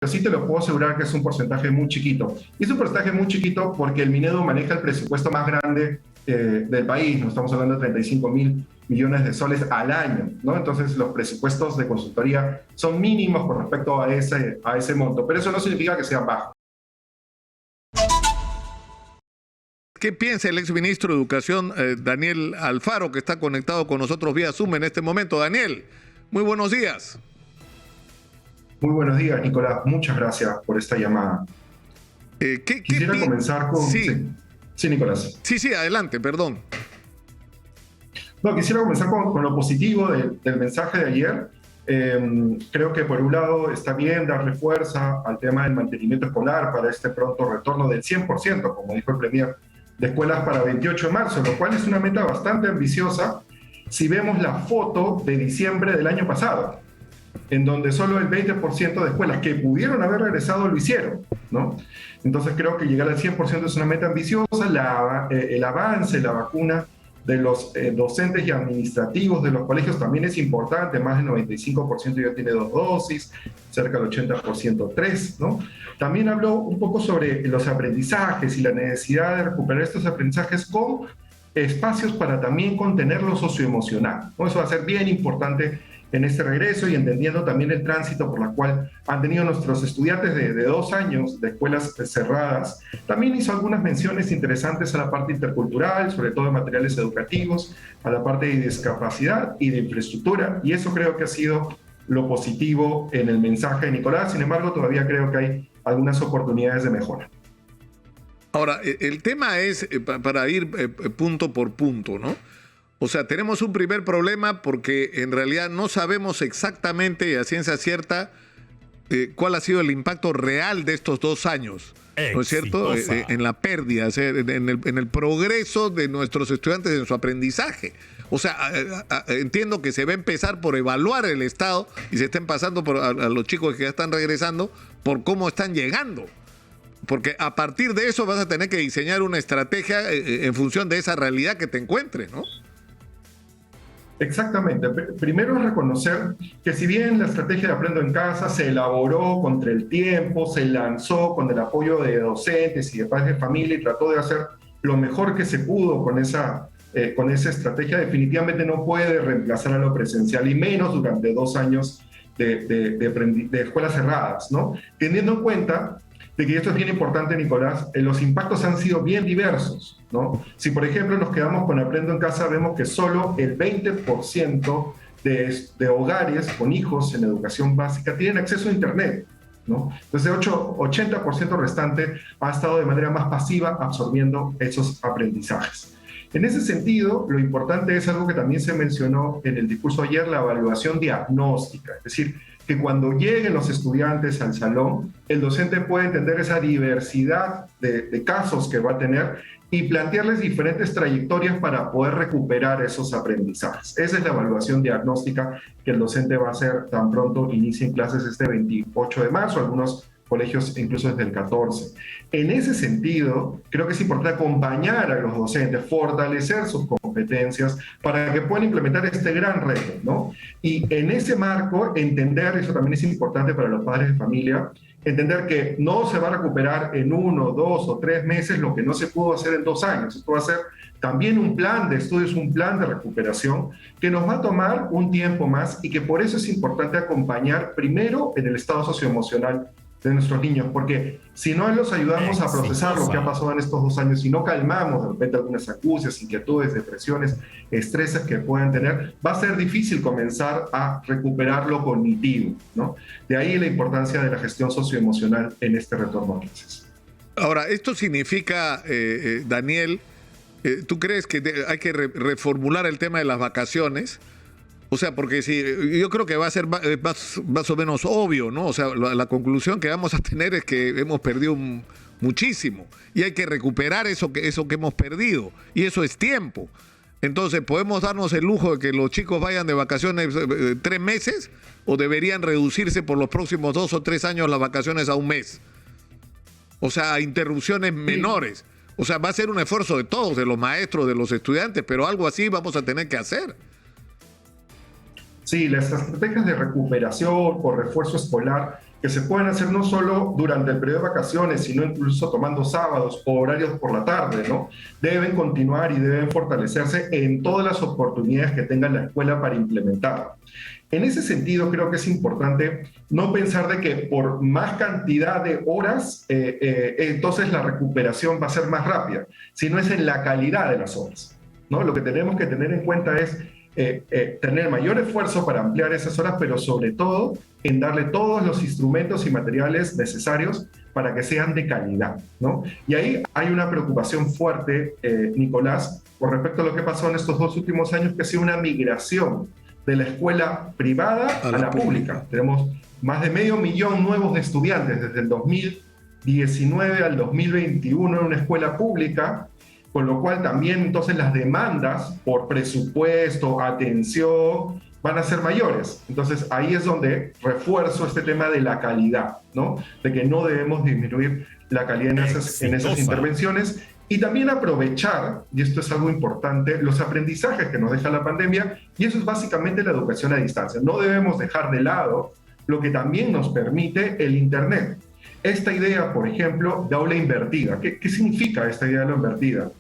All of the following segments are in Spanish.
pero sí te lo puedo asegurar que es un porcentaje muy chiquito. Y es un porcentaje muy chiquito porque el Minedu maneja el presupuesto más grande del país. No estamos hablando de 35.000 millones de soles al año, ¿no? Entonces los presupuestos de consultoría son mínimos con respecto a ese monto, pero eso no significa que sean bajos. ¿Qué piensa el exministro de Educación, Daniel Alfaro, que está conectado con nosotros vía Zoom en este momento? Daniel, muy buenos días. Muy buenos días, Nicolás. Muchas gracias por esta llamada. Quisiera comenzar con... Sí, Nicolás. Sí, adelante, perdón. No, quisiera comenzar con lo positivo del mensaje de ayer. Creo que por un lado está bien darle fuerza al tema del mantenimiento escolar para este pronto retorno del 100%, como dijo el Premier, de escuelas para 28 de marzo, lo cual es una meta bastante ambiciosa si vemos la foto de diciembre del año pasado, en donde solo el 20% de escuelas que pudieron haber regresado lo hicieron, ¿no? Entonces creo que llegar al 100% es una meta ambiciosa. El avance, la vacuna de los docentes y administrativos de los colegios también es importante. Más del 95% ya tiene 2 dosis, cerca del 80% 3, ¿no? También habló un poco sobre los aprendizajes y la necesidad de recuperar estos aprendizajes con espacios para también contener lo socioemocional, ¿no? Eso va a ser bien importante en este regreso, y entendiendo también el tránsito por la cual han tenido nuestros estudiantes de 2 años de escuelas cerradas. También hizo algunas menciones interesantes a la parte intercultural, sobre todo de materiales educativos, a la parte de discapacidad y de infraestructura, y eso creo que ha sido lo positivo en el mensaje de Nicolás. Sin embargo, todavía creo que hay algunas oportunidades de mejora. Ahora, el tema es, para ir punto por punto, ¿no? O sea, tenemos un primer problema porque en realidad no sabemos exactamente y a ciencia cierta cuál ha sido el impacto real de estos 2 años, ¿no es cierto? En la pérdida, o sea, en el progreso de nuestros estudiantes en su aprendizaje. O sea, entiendo que se va a empezar por evaluar el estado y se están pasando a los chicos que ya están regresando por cómo están llegando. Porque a partir de eso vas a tener que diseñar una estrategia en función de esa realidad que te encuentres, ¿no? Exactamente. Primero es reconocer que si bien la estrategia de Aprendo en Casa se elaboró contra el tiempo, se lanzó con el apoyo de docentes y de padres de familia y trató de hacer lo mejor que se pudo con esa estrategia, definitivamente no puede reemplazar a lo presencial, y menos durante 2 años de escuelas cerradas, ¿no? Teniendo en cuenta de que esto es bien importante, Nicolás, los impactos han sido bien diversos, ¿no? Si, por ejemplo, nos quedamos con Aprendo en Casa, vemos que solo el 20% de hogares con hijos en educación básica tienen acceso a Internet, ¿no? Entonces, el 80% restante ha estado de manera más pasiva absorbiendo esos aprendizajes. En ese sentido, lo importante es algo que también se mencionó en el discurso ayer, la evaluación diagnóstica, es decir, que cuando lleguen los estudiantes al salón, el docente puede entender esa diversidad de casos que va a tener y plantearles diferentes trayectorias para poder recuperar esos aprendizajes. Esa es la evaluación diagnóstica que el docente va a hacer tan pronto inicien clases este 28 de marzo, algunos colegios incluso desde el 14. En ese sentido, creo que es importante acompañar a los docentes, fortalecer sus competencias para que puedan implementar este gran reto, ¿no? Y en ese marco, entender, eso también es importante para los padres de familia, entender que no se va a recuperar en 1, 2 o 3 meses lo que no se pudo hacer en 2 años. Esto va a ser también un plan de estudios, un plan de recuperación que nos va a tomar un tiempo más, y que por eso es importante acompañar primero en el estado socioemocional de nuestros niños, porque si no los ayudamos a procesar lo que ha pasado en estos 2 años, si no calmamos de repente algunas angustias, inquietudes, depresiones, estreses que puedan tener, va a ser difícil comenzar a recuperar lo cognitivo, ¿no? De ahí la importancia de la gestión socioemocional en este retorno a clases. Ahora, esto significa, Daniel, ¿tú crees que hay que reformular el tema de las vacaciones? O sea, porque si yo creo que va a ser más o menos obvio, ¿no? O sea, la conclusión que vamos a tener es que hemos perdido muchísimo y hay que recuperar eso que hemos perdido, y eso es tiempo. Entonces, ¿podemos darnos el lujo de que los chicos vayan de vacaciones 3 meses o deberían reducirse por los próximos 2 o 3 años las vacaciones a 1 mes? O sea, a interrupciones menores. O sea, va a ser un esfuerzo de todos, de los maestros, de los estudiantes, pero algo así vamos a tener que hacer. Sí, las estrategias de recuperación o refuerzo escolar que se pueden hacer no solo durante el periodo de vacaciones, sino incluso tomando sábados o horarios por la tarde, ¿no? Deben continuar y deben fortalecerse en todas las oportunidades que tenga la escuela para implementarlo. En ese sentido, creo que es importante no pensar de que por más cantidad de horas, entonces la recuperación va a ser más rápida, sino es en la calidad de las horas, ¿no? Lo que tenemos que tener en cuenta es tener mayor esfuerzo para ampliar esas horas, pero sobre todo en darle todos los instrumentos y materiales necesarios para que sean de calidad, ¿no? Y ahí hay una preocupación fuerte, Nicolás, con respecto a lo que pasó en estos 2 últimos años, que ha sido una migración de la escuela privada a la pública. Tenemos más de 500.000 nuevos estudiantes desde el 2019 al 2021 en una escuela pública, con lo cual también entonces las demandas por presupuesto, atención, van a ser mayores. Entonces ahí es donde refuerzo este tema de la calidad, ¿no? De que no debemos disminuir la calidad en esas intervenciones y también aprovechar, y esto es algo importante, los aprendizajes que nos deja la pandemia, y eso es básicamente la educación a distancia. No debemos dejar de lado lo que también nos permite el Internet. Esta idea, por ejemplo, de aula invertida. ¿Qué significa esta idea de aula invertida?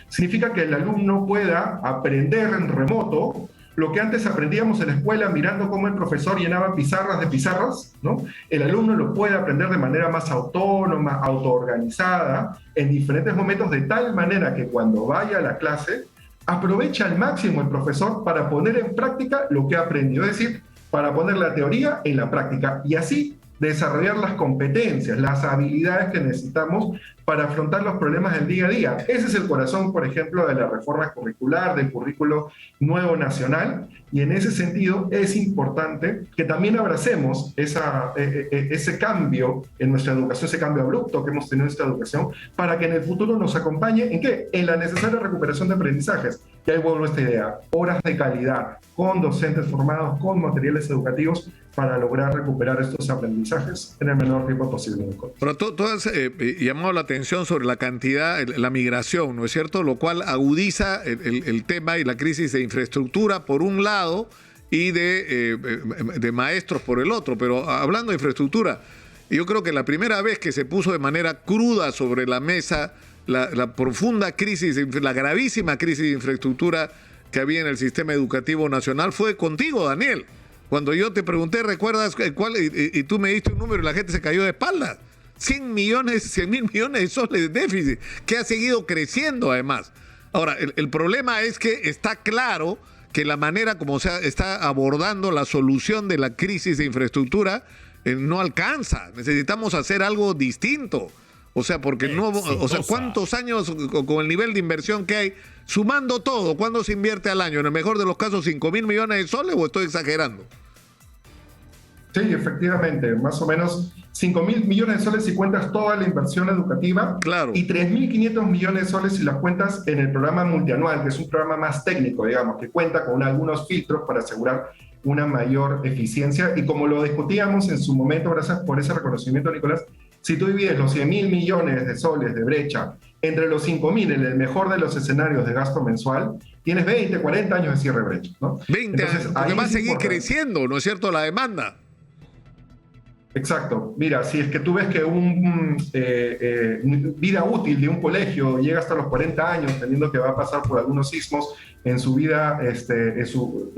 Significa que el alumno pueda aprender en remoto lo que antes aprendíamos en la escuela mirando cómo el profesor llenaba pizarras de pizarras, ¿no? El alumno lo puede aprender de manera más autónoma, autoorganizada, en diferentes momentos, de tal manera que cuando vaya a la clase, aprovecha al máximo el profesor para poner en práctica lo que ha aprendido, es decir, para poner la teoría en la práctica y así desarrollar las competencias, las habilidades que necesitamos para afrontar los problemas del día a día. Ese es el corazón, por ejemplo, de la reforma curricular, del currículo nuevo nacional, y en ese sentido es importante que también abracemos ese cambio en nuestra educación, ese cambio abrupto que hemos tenido en nuestra educación, para que en el futuro nos acompañe, ¿en qué? En la necesaria recuperación de aprendizajes. Y ahí vuelvo a esta idea, horas de calidad, con docentes formados, con materiales educativos, para lograr recuperar estos aprendizajes en el menor tiempo posible. Pero tú has llamado la atención sobre la cantidad, la migración, ¿no es cierto? Lo cual agudiza el tema y la crisis de infraestructura por un lado y de maestros por el otro. Pero hablando de infraestructura, yo creo que la primera vez que se puso de manera cruda sobre la mesa la profunda crisis, la gravísima crisis de infraestructura que había en el sistema educativo nacional fue contigo, Daniel. Cuando yo te pregunté, ¿recuerdas cuál? Y tú me diste un número y la gente se cayó de espaldas. 100 mil millones de soles de déficit, que ha seguido creciendo además. Ahora, el problema es que está claro que la manera como se está abordando la solución de la crisis de infraestructura no alcanza. Necesitamos hacer algo distinto. O sea, porque no, o sea, ¿cuántos años con el nivel de inversión que hay? Sumando todo, ¿cuándo se invierte al año? En el mejor de los casos, 5.000 millones de soles, ¿o estoy exagerando? Sí, efectivamente, más o menos 5.000 millones de soles si cuentas toda la inversión educativa. Claro. Y 3.500 millones de soles si las cuentas en el programa multianual, que es un programa más técnico, digamos, que cuenta con algunos filtros para asegurar una mayor eficiencia. Y como lo discutíamos en su momento, gracias por ese reconocimiento, Nicolás, si tú divides los 100.000 millones de soles de brecha entre los 5.000 en el mejor de los escenarios de gasto mensual, tienes 20, 40 años de cierre de brecha, ¿no? 20 años, porque va a seguir creciendo, ¿no es cierto?, la demanda. Exacto. Mira, si es que tú ves que vida útil de un colegio llega hasta los 40 años, teniendo que va a pasar por algunos sismos en su vida, en su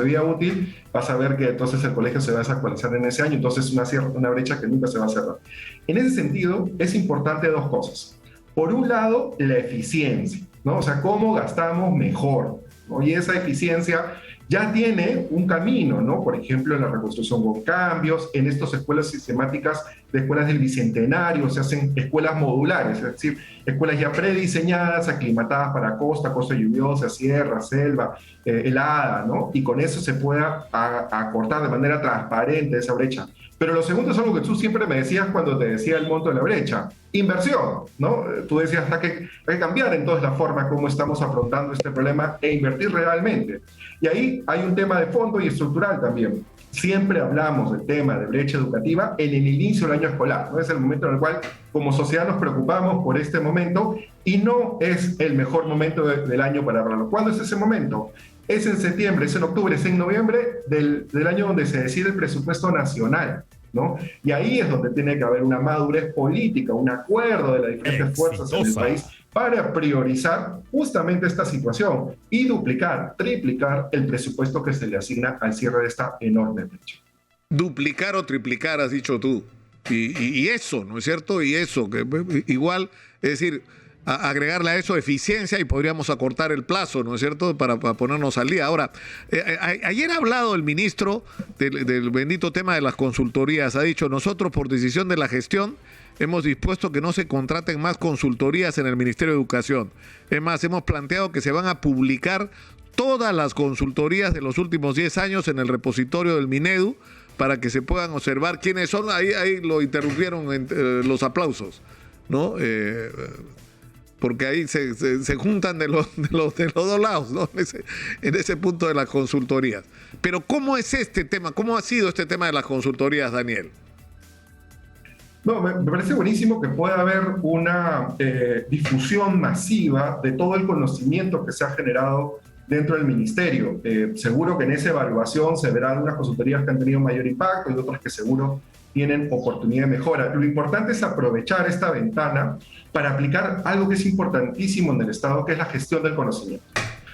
vida útil, vas a ver que entonces el colegio se va a desactualizar en ese año, entonces una brecha que nunca se va a cerrar. En ese sentido, es importante dos cosas. Por un lado, la eficiencia, ¿no? O sea, cómo gastamos mejor, ¿no? Y esa eficiencia ya tiene un camino, ¿no? Por ejemplo, en la reconstrucción con cambios, en estas escuelas sistemáticas de escuelas del Bicentenario, se hacen escuelas modulares, es decir, escuelas ya prediseñadas, aclimatadas para costa lluviosa, sierra, selva, helada, ¿no? Y con eso se pueda acortar de manera transparente esa brecha. Pero lo segundo es algo que tú siempre me decías cuando te decía el monto de la brecha. Inversión, ¿no? Tú decías, hay que cambiar entonces la forma como estamos afrontando este problema e invertir realmente. Y ahí hay un tema de fondo y estructural también. Siempre hablamos del tema de brecha educativa en el inicio del año escolar, ¿no? Es el momento en el cual como sociedad nos preocupamos por este momento y no es el mejor momento del año para hablarlo. ¿Cuándo es ese momento? Es en septiembre, es en octubre, es en noviembre del año donde se decide el presupuesto nacional. ¿no? Y ahí es donde tiene que haber una madurez política, un acuerdo de las diferentes fuerzas en el país para priorizar justamente esta situación y duplicar, triplicar el presupuesto que se le asigna al cierre de esta enorme brecha. Duplicar o triplicar, has dicho tú. Y eso, ¿no es cierto? Y eso, que igual, es decir, agregarle a eso eficiencia y podríamos acortar el plazo, ¿no es cierto?, para ponernos al día. Ahora, ayer ha hablado el ministro del bendito tema de las consultorías. Ha dicho, nosotros por decisión de la gestión hemos dispuesto que no se contraten más consultorías en el Ministerio de Educación. Es más, hemos planteado que se van a publicar todas las consultorías de los últimos 10 años en el repositorio del Minedu para que se puedan observar quiénes son. Ahí lo interrumpieron los aplausos, ¿no? Porque ahí se juntan de los dos lados, ¿no? En ese punto de las consultorías. Pero ¿cómo es este tema? ¿Cómo ha sido este tema de las consultorías, Daniel? No, me parece buenísimo que pueda haber una difusión masiva de todo el conocimiento que se ha generado dentro del ministerio. Seguro que en esa evaluación se verán unas consultorías que han tenido mayor impacto y otras que seguro tienen oportunidad de mejora. Lo importante es aprovechar esta ventana para aplicar algo que es importantísimo en el Estado, que es la gestión del conocimiento.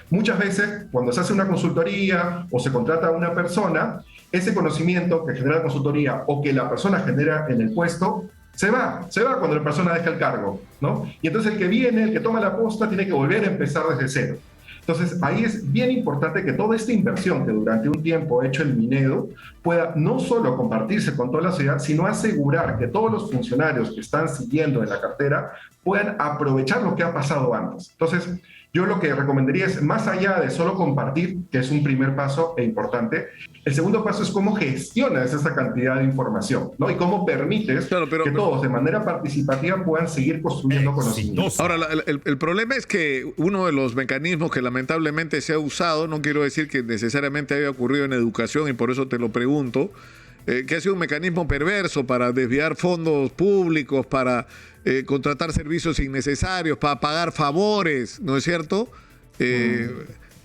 Muchas veces, cuando se hace una consultoría o se contrata a una persona, ese conocimiento que genera la consultoría o que la persona genera en el puesto, se va cuando la persona deja el cargo, ¿no? Y entonces el que viene, el que toma la posta, tiene que volver a empezar desde cero. Entonces, ahí es bien importante que toda esta inversión que durante un tiempo ha hecho el Minedu pueda no solo compartirse con toda la sociedad, sino asegurar que todos los funcionarios que están siguiendo en la cartera puedan aprovechar lo que ha pasado antes. Entonces, yo lo que recomendaría es, más allá de solo compartir, que es un primer paso e importante, el segundo paso es cómo gestionas esa cantidad de información, ¿no? Y cómo permites que todos de manera participativa puedan seguir construyendo conocimiento. Ahora, el problema es que uno de los mecanismos que lamentablemente se ha usado, no quiero decir que necesariamente haya ocurrido en educación y por eso te lo pregunto, que ha sido un mecanismo perverso para desviar fondos públicos, para contratar servicios innecesarios, para pagar favores, ¿no es cierto?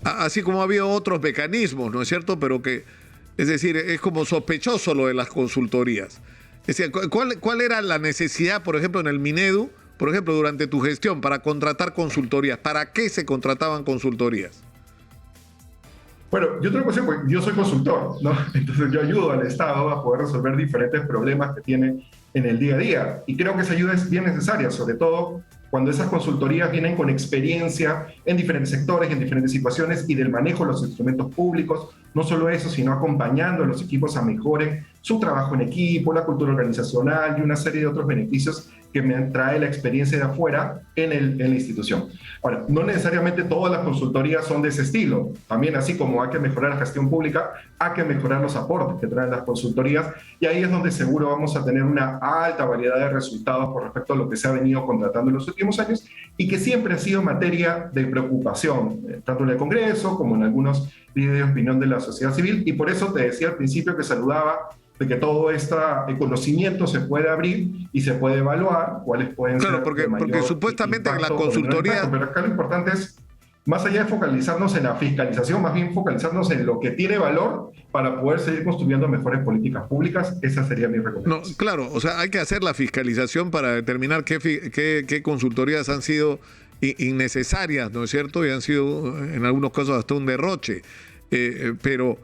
Así como ha habido otros mecanismos, ¿no es cierto? Pero que, es decir, es como sospechoso lo de las consultorías. Es decir, ¿cuál era la necesidad, por ejemplo, en el Minedu, por ejemplo, durante tu gestión, para contratar consultorías? ¿Para qué se contrataban consultorías? Bueno, yo tengo que decir, porque yo soy consultor, ¿no? Entonces yo ayudo al Estado a poder resolver diferentes problemas que tiene en el día a día. Y creo que esa ayuda es bien necesaria, sobre todo cuando esas consultorías vienen con experiencia en diferentes sectores, en diferentes situaciones y del manejo de los instrumentos públicos. No solo eso, sino acompañando a los equipos a mejoren su trabajo en equipo, la cultura organizacional y una serie de otros beneficios que me trae la experiencia de afuera en la institución. Ahora, no necesariamente todas las consultorías son de ese estilo. También, así como hay que mejorar la gestión pública, hay que mejorar los aportes que traen las consultorías, y ahí es donde seguro vamos a tener una alta variedad de resultados con respecto a lo que se ha venido contratando en los últimos años y que siempre ha sido materia de preocupación, tanto en el Congreso como en algunos líderes de opinión de la sociedad civil, y por eso te decía al principio que saludaba de que todo este conocimiento se puede abrir y se puede evaluar cuáles pueden ser porque supuestamente en la impacto consultoría... Pero acá lo importante es, más allá de focalizarnos en la fiscalización, más bien focalizarnos en lo que tiene valor para poder seguir construyendo mejores políticas públicas. Esa sería mi recomendación. No, claro, o sea, hay que hacer la fiscalización para determinar qué consultorías han sido innecesarias, ¿no es cierto? Y han sido, en algunos casos, hasta un derroche. Pero...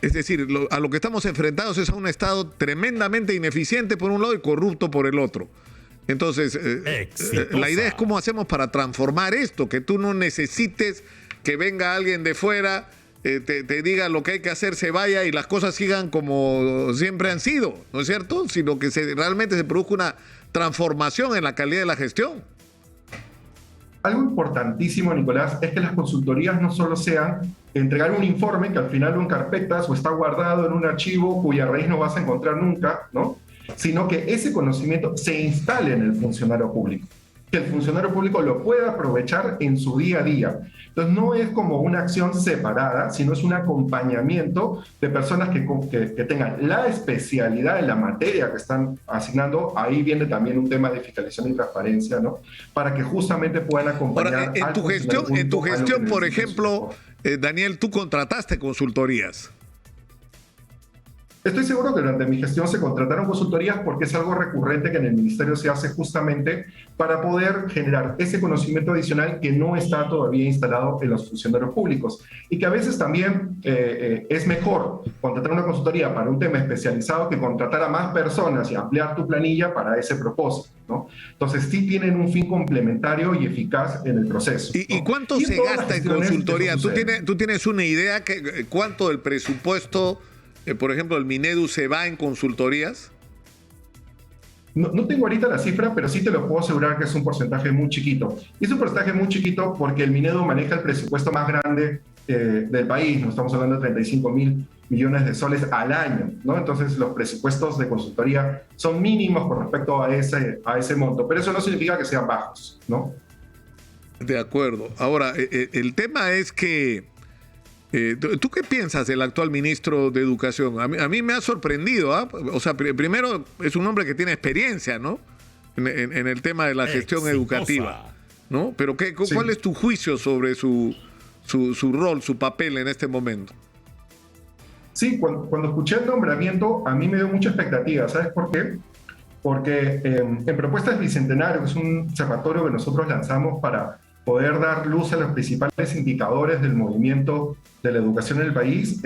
Es decir, a lo que estamos enfrentados es a un Estado tremendamente ineficiente por un lado y corrupto por el otro. Entonces, la idea es cómo hacemos para transformar esto, que tú no necesites que venga alguien de fuera, te diga lo que hay que hacer, se vaya y las cosas sigan como siempre han sido, ¿no es cierto? Sino que realmente se produzca una transformación en la calidad de la gestión. Algo importantísimo, Nicolás, es que las consultorías no solo sean entregar un informe que al final lo encarpetas o está guardado en un archivo cuya raíz no vas a encontrar nunca, ¿no? Sino que ese conocimiento se instale en el funcionario público, que el funcionario público lo pueda aprovechar en su día a día. Entonces no es como una acción separada, sino es un acompañamiento de personas que tengan la especialidad en la materia que están asignando. Ahí viene también un tema de fiscalización y transparencia, ¿no? Para que justamente puedan acompañar. Ahora, en tu gestión, por ejemplo, Daniel, tú contrataste consultorías. Estoy seguro que durante mi gestión se contrataron consultorías porque es algo recurrente que en el ministerio se hace justamente para poder generar ese conocimiento adicional que no está todavía instalado en los funcionarios públicos y que a veces también es mejor contratar una consultoría para un tema especializado que contratar a más personas y ampliar tu planilla para ese propósito, ¿no? Entonces sí tienen un fin complementario y eficaz en el proceso, ¿no? ¿Y cuánto Y se todas las gasta en gestiones consultoría? eso sucede. ¿Tú tienes una idea que cuánto del presupuesto, por ejemplo, el Minedu se va en consultorías? No tengo ahorita la cifra, pero sí te lo puedo asegurar que es un porcentaje muy chiquito. Y es un porcentaje muy chiquito porque el Minedu maneja el presupuesto más grande del país. No estamos hablando de 35.000 millones de soles al año, ¿no? Entonces los presupuestos de consultoría son mínimos con respecto a ese monto, pero eso no significa que sean bajos, ¿no? De acuerdo. Ahora, el tema es que ¿tú qué piensas del actual ministro de Educación? A mí me ha sorprendido, ¿ah? O sea, primero es un hombre que tiene experiencia, ¿no? En el tema de la gestión educativa, ¿no? Pero Sí. ¿cuál es tu juicio sobre su rol, su papel en este momento? Sí, cuando escuché el nombramiento, a mí me dio mucha expectativa. ¿Sabes por qué? Porque en Propuestas Bicentenario, que es un observatorio que nosotros lanzamos para poder dar luz a los principales indicadores del movimiento de la educación en el país,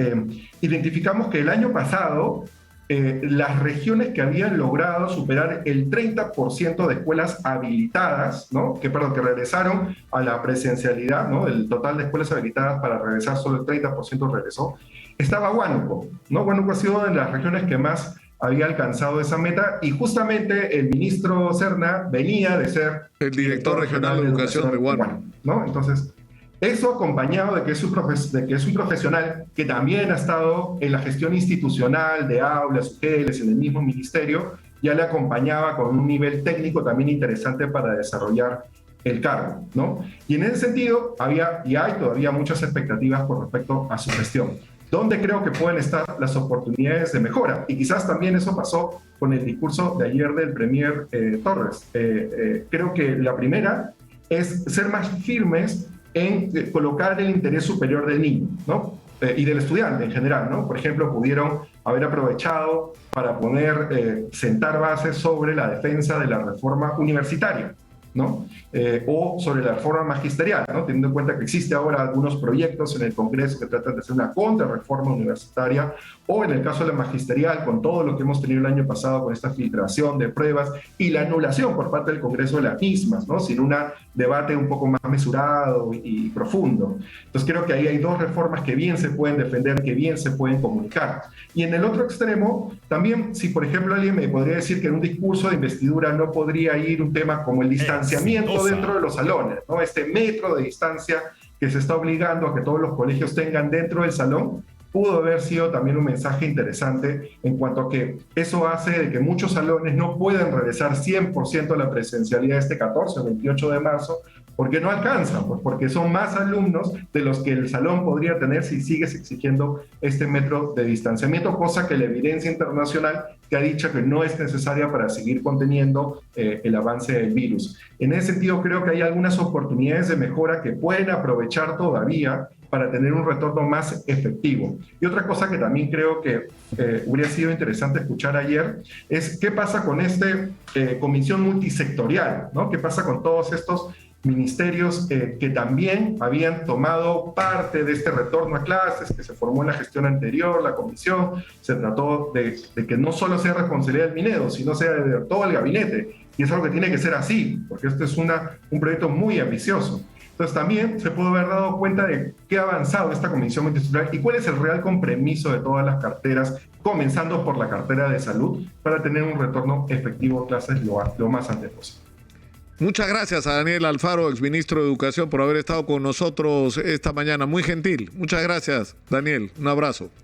identificamos que el año pasado las regiones que habían logrado superar el 30% de escuelas habilitadas, ¿no? que regresaron a la presencialidad, ¿no? El total de escuelas habilitadas para regresar, solo el 30% regresó, estaba Huánuco, ¿no? Huánuco ha sido de las regiones que más había alcanzado esa meta y justamente el ministro Serna venía de ser El director regional de educación de Huánuco, ¿no? Entonces, eso acompañado de que es un profesional que también ha estado en la gestión institucional de aulas, UGELs, en el mismo ministerio, ya le acompañaba con un nivel técnico también interesante para desarrollar el cargo, ¿no? Y en ese sentido había y hay todavía muchas expectativas con respecto a su gestión. ¿Dónde creo que pueden estar las oportunidades de mejora? Y quizás también eso pasó con el discurso de ayer del Premier Torres. Creo que la primera es ser más firmes en colocar el interés superior del niño, ¿no? Y del estudiante en general, ¿no? Por ejemplo, pudieron haber aprovechado para sentar bases sobre la defensa de la reforma universitaria, ¿no? O sobre la reforma magisterial, ¿no? Teniendo en cuenta que existe ahora algunos proyectos en el Congreso que tratan de hacer una contrarreforma universitaria, o en el caso de la magisterial, con todo lo que hemos tenido el año pasado con esta filtración de pruebas y la anulación por parte del Congreso de las mismas, ¿no? Sin un debate un poco más mesurado y profundo. Entonces creo que ahí hay dos reformas que bien se pueden defender, que bien se pueden comunicar. Y en el otro extremo, también, si por ejemplo alguien me podría decir que en un discurso de investidura no podría ir un tema como el distanciamiento dentro de los salones, ¿no? Este metro de distancia que se está obligando a que todos los colegios tengan dentro del salón, pudo haber sido también un mensaje interesante en cuanto a que eso hace de que muchos salones no puedan regresar 100% a la presencialidad este 14 o 28 de marzo, porque no alcanzan, pues porque son más alumnos de los que el salón podría tener si sigues exigiendo este metro de distanciamiento, cosa que la evidencia internacional te ha dicho que no es necesaria para seguir conteniendo el avance del virus. En ese sentido, creo que hay algunas oportunidades de mejora que pueden aprovechar todavía para tener un retorno más efectivo. Y otra cosa que también creo que hubiera sido interesante escuchar ayer es qué pasa con esta comisión multisectorial, ¿no? ¿Qué pasa con todos estos ministerios que también habían tomado parte de este retorno a clases que se formó en la gestión anterior, la comisión? Se trató de que no solo sea responsabilidad del Minedo, sino sea de todo el gabinete. Y es algo que tiene que ser así, porque este es un proyecto muy ambicioso. Entonces también se pudo haber dado cuenta de qué ha avanzado esta comisión multisectorial y cuál es el real compromiso de todas las carteras, comenzando por la cartera de salud, para tener un retorno efectivo a clases lo más antes posible. Muchas gracias a Daniel Alfaro, exministro de Educación, por haber estado con nosotros esta mañana. Muy gentil. Muchas gracias, Daniel. Un abrazo.